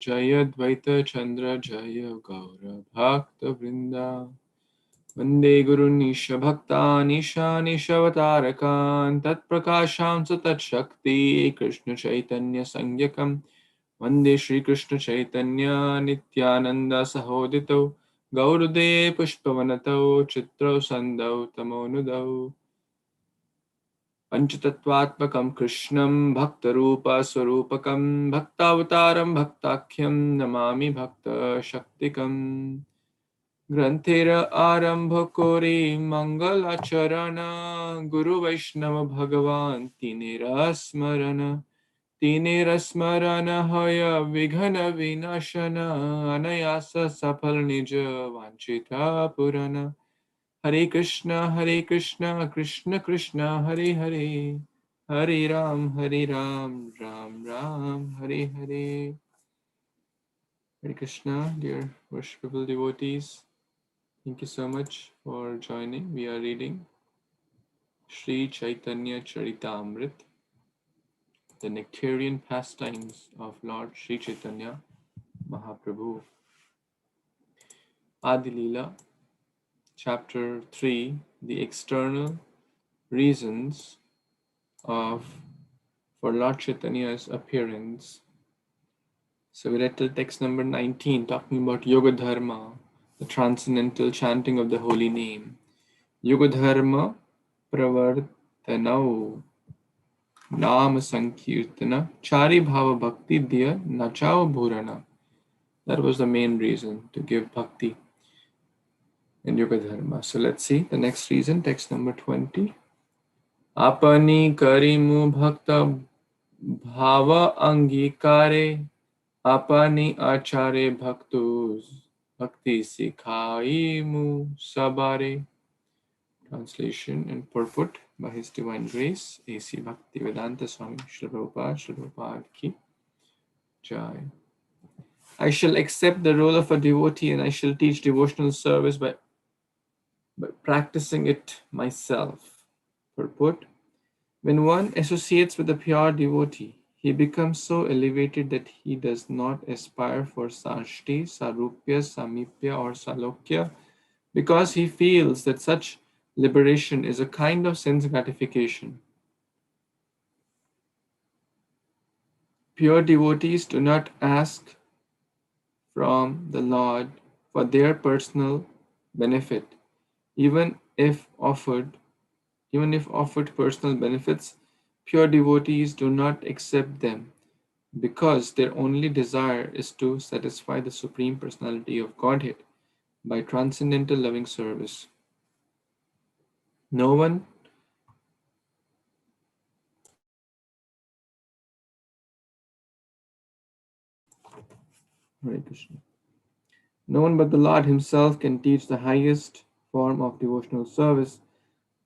Jaya Dvaita Chandra Jaya Gaura Bhakta Vrinda Vande Guru Nisha Bhakta Nisha Nishavatarakan Tat Prakasham Satat Shakti Krishna Chaitanya Sangyakam Vande Shri Krishna Chaitanya Nityananda Sahodito Gaurude Pushpavanato Chitro Sandau Tamonudau Panchatattvatmakam Krishnam Bhaktarupa Swarupakam Bhaktavataram Bhaktakyam Namami Bhakta Shaktikam Grantera Arambha Kori Mangalacharana Guru Vaishnava Bhagavan Tinera Smarana Hoya Vighana Vinashana Anayasa Sapal Nija Vanchita Purana Hare Krishna, Krishna Krishna, Hare Hare, Hare Ram, Ram Ram, Hare Hare. Hare Krishna, dear worshipable devotees. Thank you so much for joining. We are reading Sri Caitanya-Caritāmṛta, the nectarian pastimes of Lord Sri Chaitanya Mahaprabhu. Adi-lila, chapter 3, the external reasons for Lord Chaitanya's appearance. So we read till text number 19, talking about Yoga Dharma, the transcendental chanting of the holy name. Yoga Dharma Pravartanau Nama Sankirtana Chari Bhava Bhakti Diya Nachao Bhurana. That was the main reason, to give bhakti in Yoga Dharma. So let's see the next reason, text number 20. Apani karimu bhakta bhava angikare apani achare bhaktus bhakti sikhaimu sabare. Translation and purport by His Divine Grace, A.C. Bhaktivedanta Swami Srila Prabhupada Ki Jai. I shall accept the role of a devotee and I shall teach devotional service by practicing it myself. Purport: when one associates with a pure devotee, he becomes so elevated that he does not aspire for sarsti, sarupya, samipya, or salokya, because he feels that such liberation is a kind of sense gratification. Pure devotees do not ask from the Lord for their personal benefit, even if offered personal benefits. Pure devotees do not accept them because their only desire is to satisfy the Supreme Personality of Godhead by transcendental loving service. No one Hare Krishna. No one but the Lord Himself can teach the highest form of devotional service.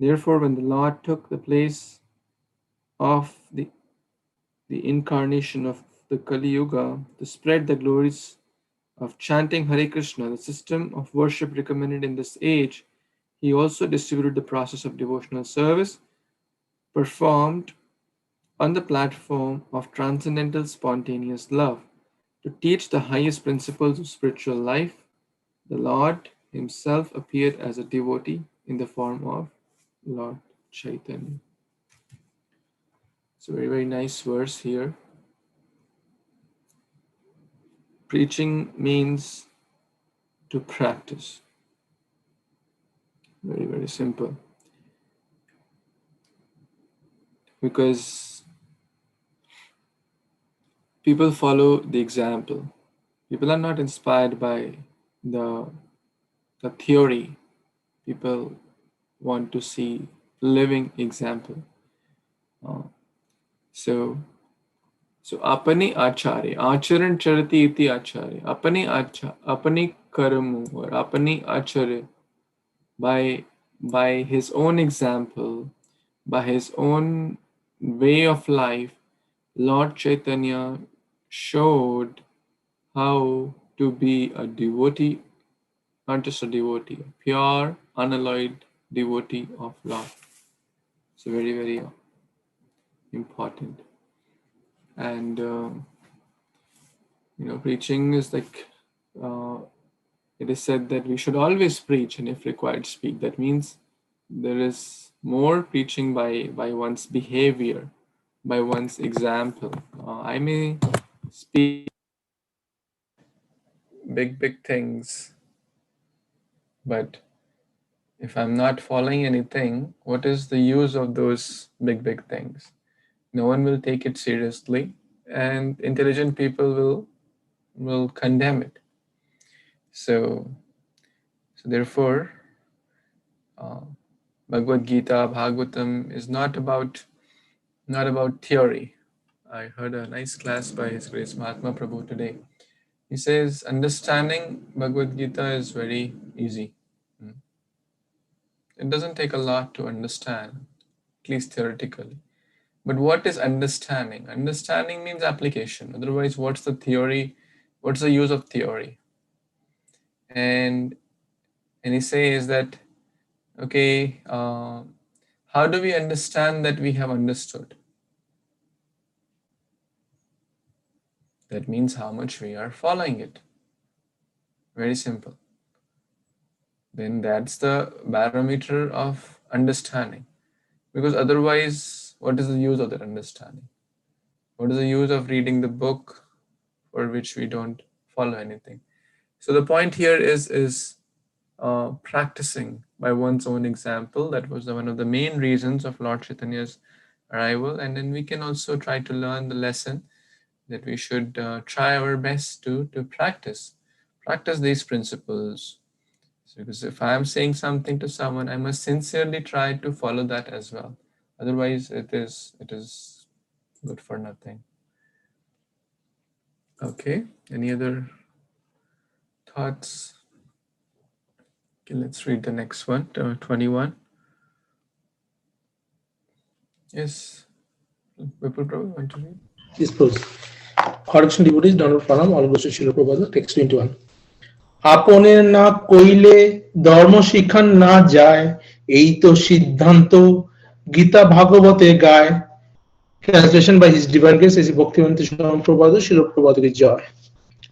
Therefore, when the Lord took the place of the incarnation of the Kali Yuga to spread the glories of chanting Hare Krishna, the system of worship recommended in this age, He also distributed the process of devotional service performed on the platform of transcendental spontaneous love. To teach the highest principles of spiritual life, the Lord Himself appeared as a devotee in the form of Lord Chaitanya. It's a very, very nice verse here. Preaching means to practice. Very, very simple. Because people follow the example. People are not inspired by the theory. People want to see living example. So apani acharya, acharan charati iti acharya, apani karamu or apani acharya, by his own example, by his own way of life, Lord Chaitanya showed how to be a devotee, not just a devotee, a pure, unalloyed devotee of love. So very, very important. And preaching is like, it is said that we should always preach and if required speak. That means there is more preaching by one's behavior, by one's example. I may speak big things, but if I'm not following anything, what is the use of those big things? No one will take it seriously, and intelligent people will condemn it. So therefore, Bhagavad Gita, Bhagavatam is not about theory. I heard a nice class by His Grace Mahaprabhu today. He says understanding Bhagavad Gita is very easy. It doesn't take a lot to understand, at least theoretically. But what is understanding? Understanding means application. Otherwise, what's the theory? What's the use of theory? And he says that, okay, how do we understand that we have understood? That means how much we are following it. Very simple. Then that's the barometer of understanding. Because otherwise, what is the use of that understanding? What is the use of reading the book for which we don't follow anything? So the point here is practicing by one's own example. That was one of the main reasons of Lord Chaitanya's arrival. And then we can also try to learn the lesson that we should try our best to practice these principles. So because if I am saying something to someone, I must sincerely try to follow that as well. Otherwise, it is good for nothing. Okay, any other thoughts? Okay, let's read the next one, 21. Yes, Vipul Prabhu, want to read? Yes, please. Correction devotees, Donald Pranam, all goes to Srila Prabhupada, text 21. আপনের না কইলে ধর্ম শিখান না যায় এই তো সিদ্ধান্ত গীতা ভাগবতে গায় Translation by His Divine Grace as Bhaktivedanta Swami Prabhupada Srila Prabhupada ki joy.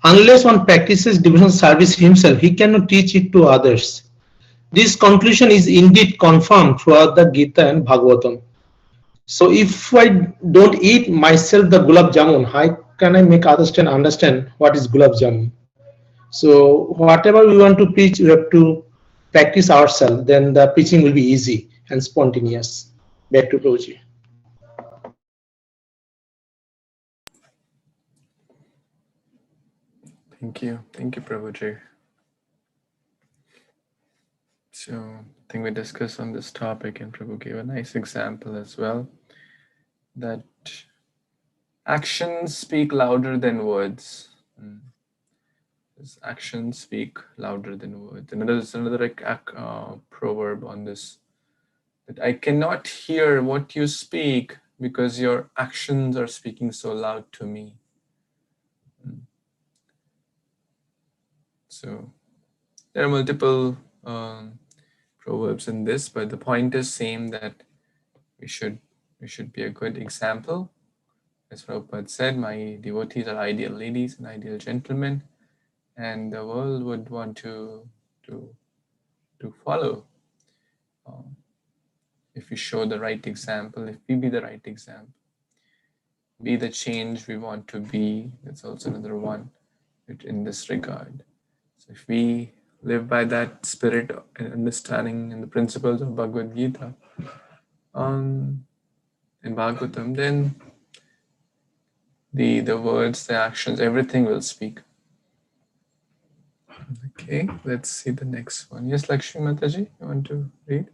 Unless one practices devotional service himself, he cannot teach it to others. This conclusion is indeed confirmed throughout the Gita and Bhagavatam. So if I don't eat myself the gulab jamun, how can I make others understand what is gulab jamun? So whatever we want to preach, we have to practice ourselves. Then the preaching will be easy and spontaneous. Back to Prabhuji. Thank you, Prabhuji. So I think we discussed on this topic, and Prabhu gave a nice example as well, that actions speak louder than words. Actions speak louder than words. And there's another proverb on this, that I cannot hear what you speak because your actions are speaking so loud to me. So there are multiple proverbs in this, but the point is same, that we should be a good example. As Prabhupada said, my devotees are ideal ladies and ideal gentlemen, and the world would want to follow if we show the right example, if we be the right example, be the change we want to be. That's also another one in this regard. So if we live by that spirit and understanding and the principles of Bhagavad Gita in Bhagavatam, then the words, the actions, everything will speak. Okay, let's see the next one. Yes, Lakshmi Mataji, you want to read?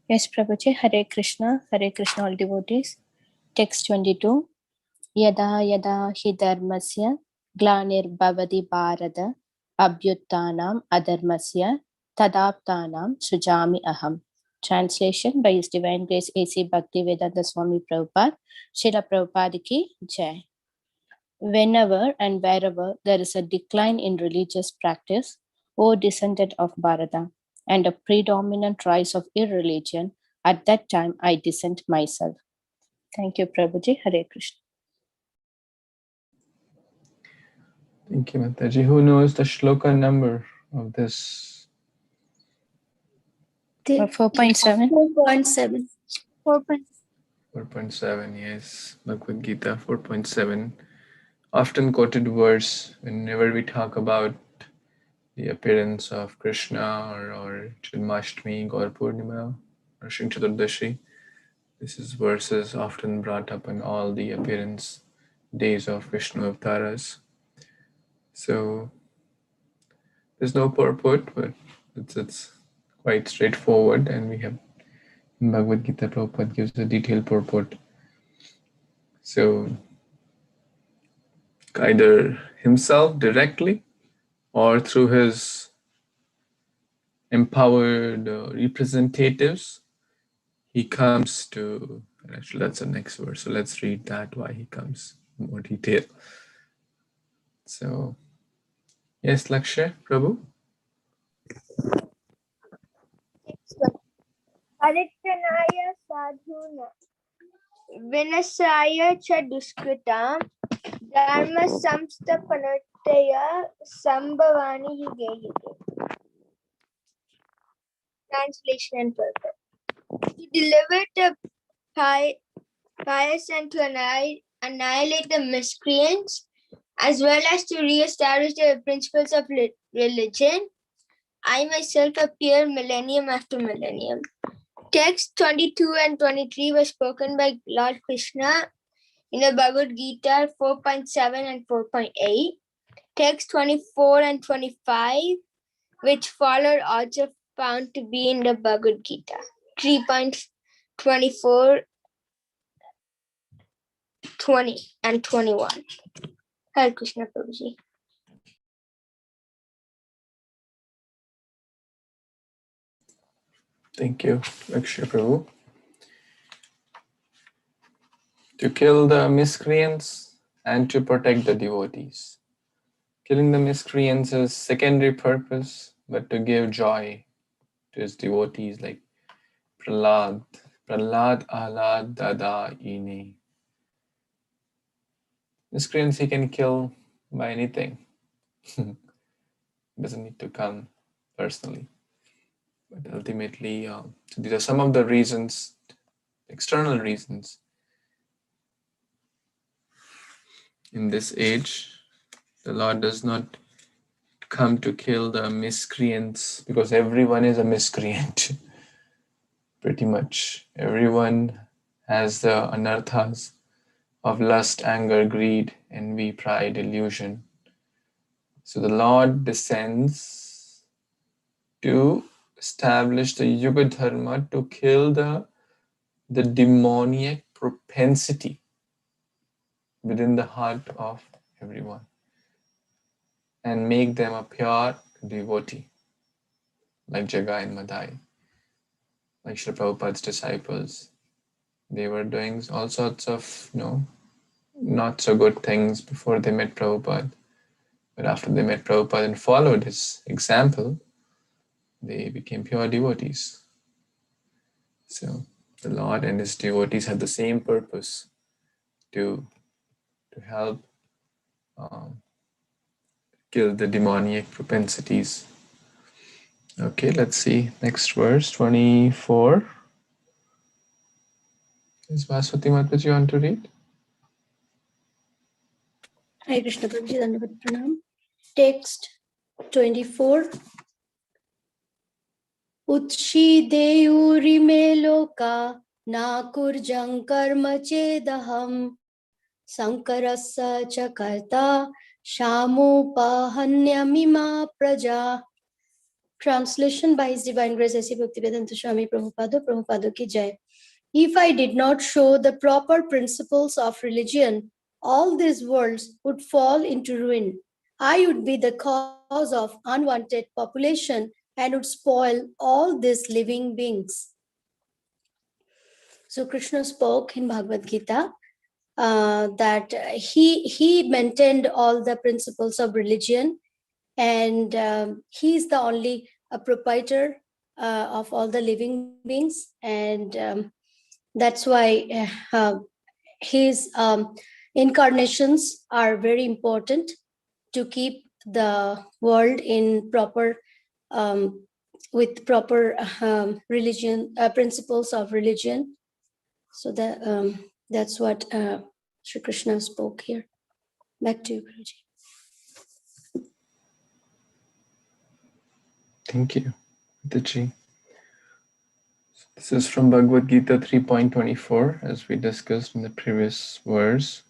Yes, Prabhuji. Hare Krishna, all devotees. Text 22. Yada yada hi dharmasya glanir-bhavati bharata abhyuttanam adharmasya tadaptanam sujami aham. Translation by His Divine Grace A.C. Bhaktivedanta Swami Prabhupada, Srila Prabhupada ki jai. Whenever and wherever there is a decline in religious practice, O descendant of Bharata, and a predominant rise of irreligion, at that time I dissent myself. Thank you, Prabhuji. Hare Krishna. Thank you, Mataji. Who knows the shloka number of this? 4.7. 4.7. 4.7, yes. Bhagavad Gita 4.7. Often quoted verse whenever we talk about the appearance of Krishna or Janmashtami, Gaur Purnima, or Shri Chaturdashi. This is verses often brought up in all the appearance days of Vishnu Avtaras. So there's no purport, but it's quite straightforward, and we have in Bhagavad Gita, Prabhupada gives a detailed purport. So either himself directly or through his empowered representatives, he comes to, actually that's the next verse, so let's read that, why he comes in more detail. So, yes, Lakshay, Prabhu? Paritranaya sadhuna vinasaya cha duskritam dharma samstapanataya sambhavani yuge yuge. Translation and purpose. To deliver the pious and to annihilate the miscreants, as well as to re-establish the principles of religion, I myself appear millennium after millennium. Text 22 and 23 were spoken by Lord Krishna in the Bhagavad Gita 4.7 and 4.8. Text 24 and 25, which followed, also found to be in the Bhagavad Gita 3.24, 20 and 21. Hare Krishna Prabhuji. Thank you, Lakshay Prabhu. To kill the miscreants and to protect the devotees. Killing the miscreants is secondary purpose, but to give joy to his devotees like Prahlad Ahlad Dada Ini. Miscreants he can kill by anything. Doesn't need to come personally. But ultimately, so these are some of the reasons, external reasons. In this age, the Lord does not come to kill the miscreants because everyone is a miscreant. Pretty much everyone has the anarthas of lust, anger, greed, envy, pride, illusion. So the Lord descends to establish the Yuga Dharma, to kill the demoniac propensity within the heart of everyone and make them a pure devotee, like Jagai and Madai, like Srila Prabhupada's disciples. They were doing all sorts of, not so good things before they met Prabhupada. But after they met Prabhupada and followed his example, they became pure devotees. So the Lord and his devotees had the same purpose, to help kill the demoniac propensities. Okay, let's see. Next verse, 24. Is Vaswati Mataji on to read? Hare Krishna Prabhuji, Dandavat Pranam. Text 24. Utshideyurime loka na kurjang karma chedaham sankarasa chakarta shamupahanyamima praja. Translation by His Divine Grace A.C. Bhaktivedanta Swami Prabhupada ki jai. If I did not show the proper principles of religion, all these worlds would fall into ruin. I would be the cause of unwanted population and would spoil all these living beings. So Krishna spoke in Bhagavad Gita that he maintained all the principles of religion, and he's the only proprietor of all the living beings, and that's why his incarnations are very important. to keep the world in proper, with proper religion, principles of religion. So that's what Sri Krishna spoke here. Back to you, Guruji. Thank you, Adi. This is from Bhagavad Gita 3.24, as we discussed in the previous verse.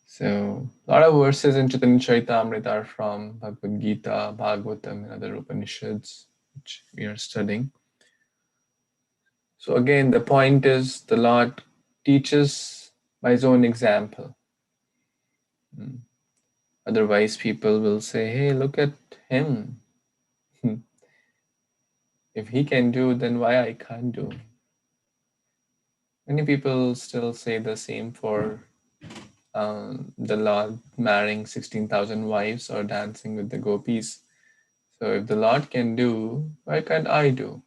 So, a lot of verses in Chaitanya-Caritāmṛta are from Bhagavad Gita, Bhagavatam, and other Upanishads, which we are studying. So again, the point is the Lord teaches by his own example. Otherwise, people will say, hey, look at him. If he can do, then why I can't do? Many people still say the same for the Lord marrying 16,000 wives or dancing with the gopis. So if the Lord can do, why can't I do?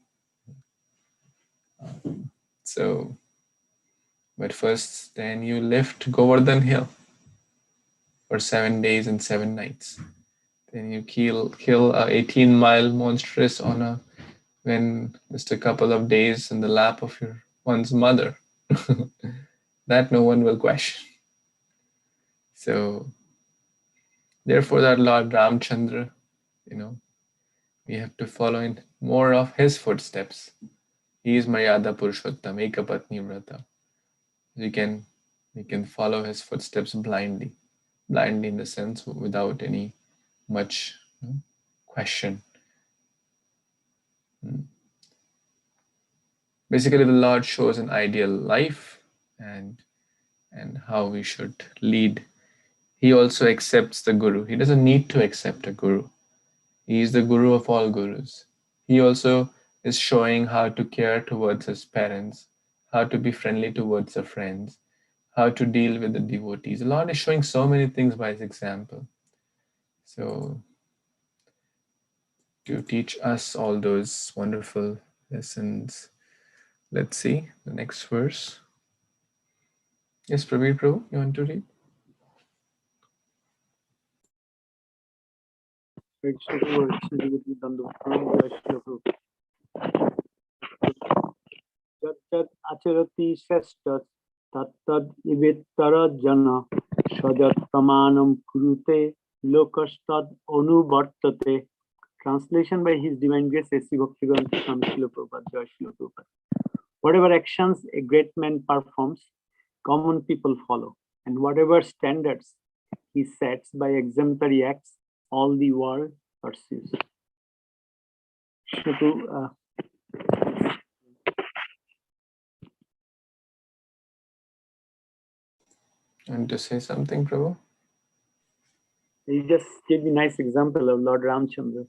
But first, then you lift Govardhan Hill for 7 days and 7 nights. Then you kill a 18-mile monstrous when just a couple of days in the lap of one's mother. That no one will question. So, therefore, that Lord Ramchandra, we have to follow in more of his footsteps. He is Maryada Purushottam, Ekapatni Vrata. We can follow his footsteps blindly in the sense without any much question. Basically, the Lord shows an ideal life and how we should lead. He also accepts the Guru. He doesn't need to accept a Guru. He is the Guru of all Gurus. He also is showing how to care towards his parents, how to be friendly towards the friends, how to deal with the devotees. The Lord is showing so many things by his example. So, to teach us all those wonderful lessons. Let's see the next verse. Yes, Prabhu, you want to read? Jat acharati sestat tattad ivittara jana sajat pramanam kurute lokastad anuvartate. Translation by His Divine Grace S.C. Bhaktivedanta Swami Srila Prabhupada, Jai Srila Prabhupada. Whatever actions a great man performs, common people follow, and whatever standards he sets by exemplary acts, all the world pursues. Want to say something, Prabhu? He just gave me a nice example of Lord Ramchandra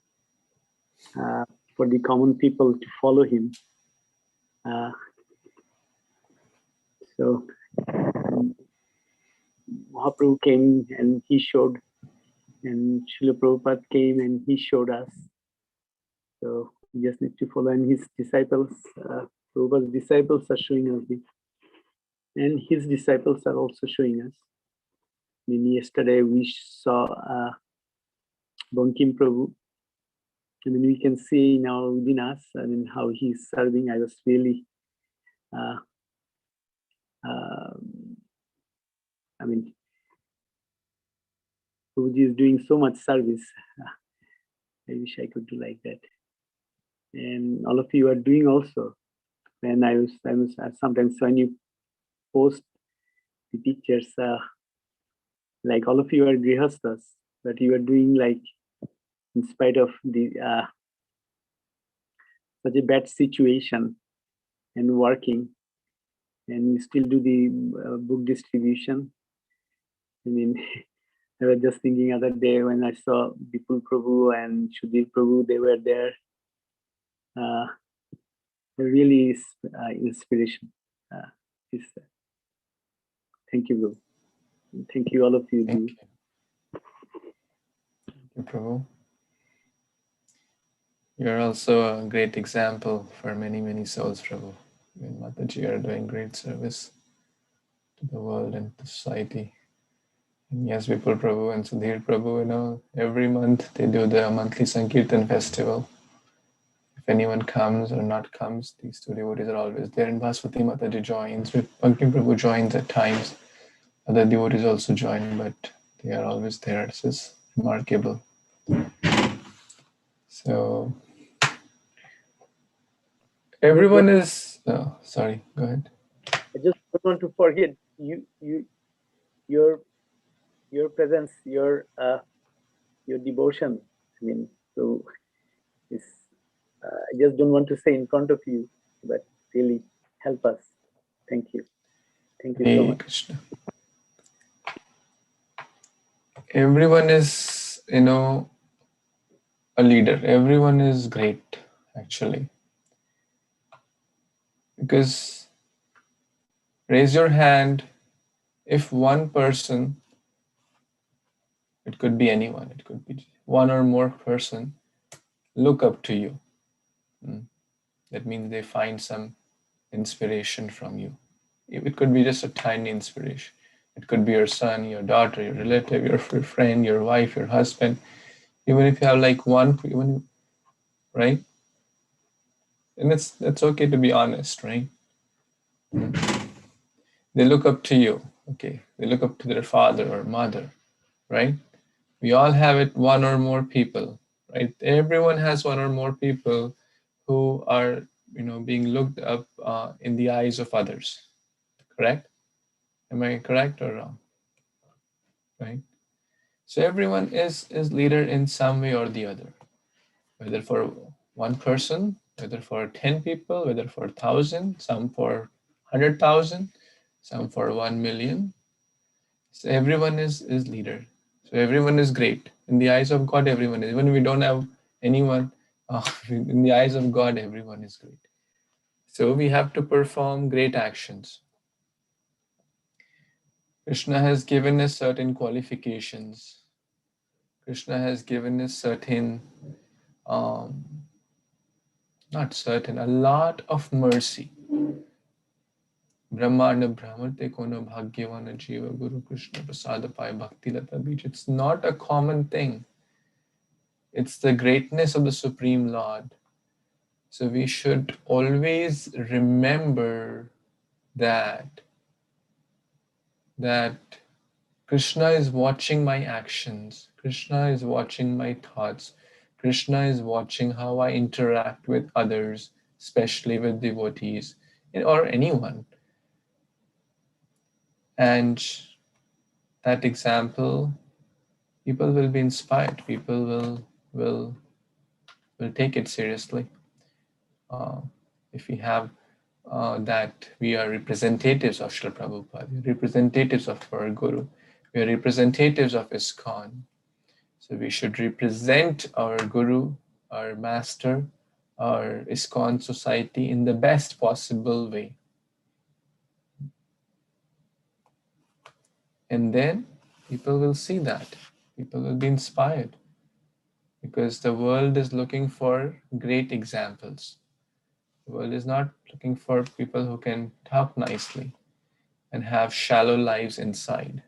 for the common people to follow him. So Mahaprabhu came and he showed, and Srila Prabhupada came and he showed us. So we just need to follow, and his disciples, Prabhupada's disciples are showing us this. And his disciples are also showing us. I mean, yesterday we saw Bankim Prabhu. I mean, we can see now within us, I mean, how he's serving. I was really, I mean, Prabhuji is doing so much service. I wish I could do like that. And all of you are doing also. And I was sometimes when you post the pictures, like all of you are grihastas, but you are doing like, in spite of the such a bad situation and working, and you still do the book distribution. I mean, I was just thinking other day when I saw Bipul Prabhu and Sudhir Prabhu, they were there. Really is inspiration. Thank you, Guru. Thank you, all of you. Thank you. Thank you, Prabhu. You're also a great example for many, many souls, Prabhu. You and Mataji are doing great service to the world and to society. And yes, Vipul Prabhu and Sudhir Prabhu, every month they do the monthly Sankirtan festival. If anyone comes or not comes, these two devotees are always there. And Bhaswati Mataji joins, Bankim Prabhu joins at times. Other devotees also join, but they are always there. This is remarkable. So everyone is. Oh, sorry. Go ahead. I just don't want to forget your presence, your devotion. I mean, so it's, I just don't want to say in front of you, but really help us. Thank you. Thank you so much. Krishna. Everyone is, a leader. Everyone is great, actually. Because raise your hand if one person, it could be anyone, it could be one or more person, look up to you. That means they find some inspiration from you. It could be just a tiny inspiration. It could be your son, your daughter, your relative, your friend, your wife, your husband. Even if you have like one, right? And that's okay to be honest, right? They look up to you, okay? They look up to their father or mother, right? We all have it, one or more people, right? Everyone has one or more people who are, being looked up in the eyes of others, correct? Am I correct or wrong? Right? So everyone is leader in some way or the other, whether for one person, whether for 10 people, whether for 1,000, some for 100,000, some for 1 million. So everyone is leader. So everyone is great. In the eyes of God, everyone is. Even if we don't have anyone, in the eyes of God, everyone is great. So we have to perform great actions. Krishna has given us certain qualifications. Krishna has given us certain, not certain, a lot of mercy. Brahmana Brahmate Kono Bhagyavana Jiva Guru Krishna Prasadapai Bhakti Lata Beach. It's not a common thing. It's the greatness of the Supreme Lord. So we should always remember that Krishna is watching my actions. Krishna is watching my thoughts. Krishna is watching how I interact with others, especially with devotees or anyone. And that example, people will be inspired. People will take it seriously. If we have that we are representatives of Srila Prabhupada, representatives of our Guru, we are representatives of ISKCON. So we should represent our Guru, our Master, our ISKCON society in the best possible way. And then people will see that. People will be inspired because the world is looking for great examples. The world is not looking for people who can talk nicely and have shallow lives inside.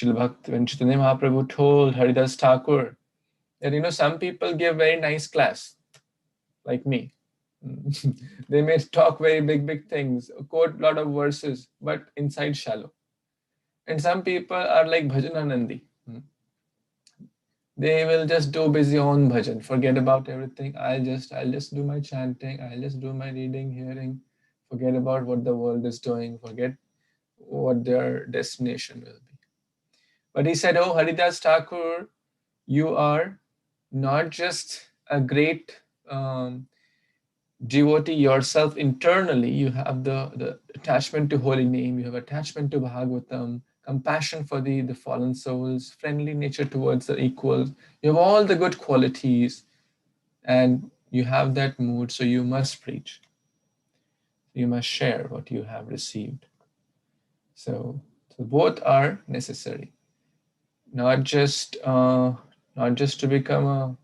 When Chaitanya Mahaprabhu told Haridas Thakur that, some people give very nice class, like me. They may talk very big things, quote a lot of verses, but inside shallow. And some people are like Bhajanandi. They will just do busy on bhajan, forget about everything. I'll just do my chanting, I'll just do my reading, hearing, forget about what the world is doing, forget what their destination will be. But he said, oh, Haridas Thakur, you are not just a great devotee yourself internally, you have the attachment to holy name, you have attachment to Bhagavatam, compassion for the fallen souls, friendly nature towards the equals. You have all the good qualities and you have that mood, so you must preach. You must share what you have received. So both are necessary. Not just to become a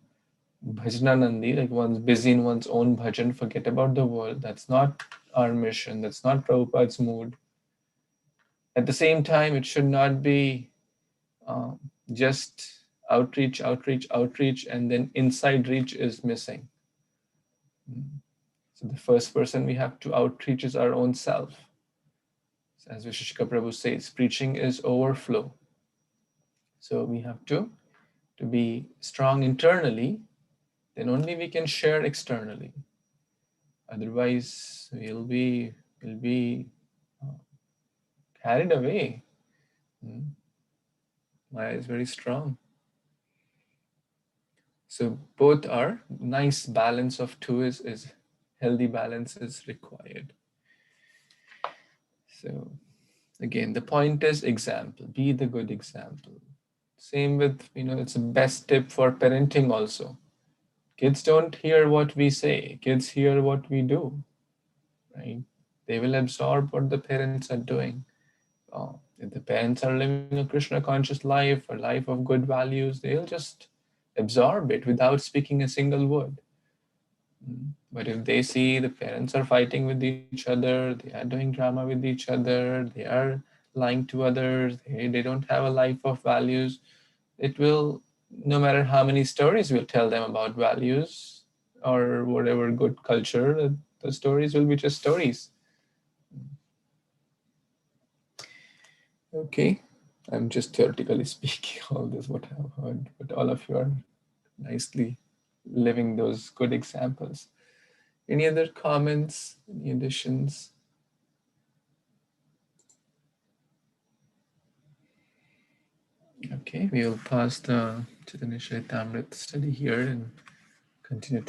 Bhajanandi, like one's busy in one's own bhajan, forget about the world. That's not our mission. That's not Prabhupada's mood. At the same time, it should not be just outreach, and then inside reach is missing. So the first person we have to outreach is our own self. As Vishishika Prabhu says, preaching is overflow. So we have to be strong internally, then only we can share externally. Otherwise, we'll be carried away. Maya is very strong. So both are nice balance of two is healthy balance is required. So again, the point is example, be the good example. Same with, it's the best tip for parenting also. Kids don't hear what we say, kids hear what we do, right? They will absorb what the parents are doing. If the parents are living a Krishna conscious life, a life of good values, they'll just absorb it without speaking a single word. But if they see the parents are fighting with each other, they are doing drama with each other, they are lying to others, they don't have a life of values, it will, no matter how many stories we'll tell them about values or whatever good culture, the stories will be just stories. Okay, I'm just theoretically speaking all this, what I've heard, but all of you are nicely living those good examples. Any other comments, any additions? Okay, we will pause the Chaitanya-Caritāmṛta study here and continue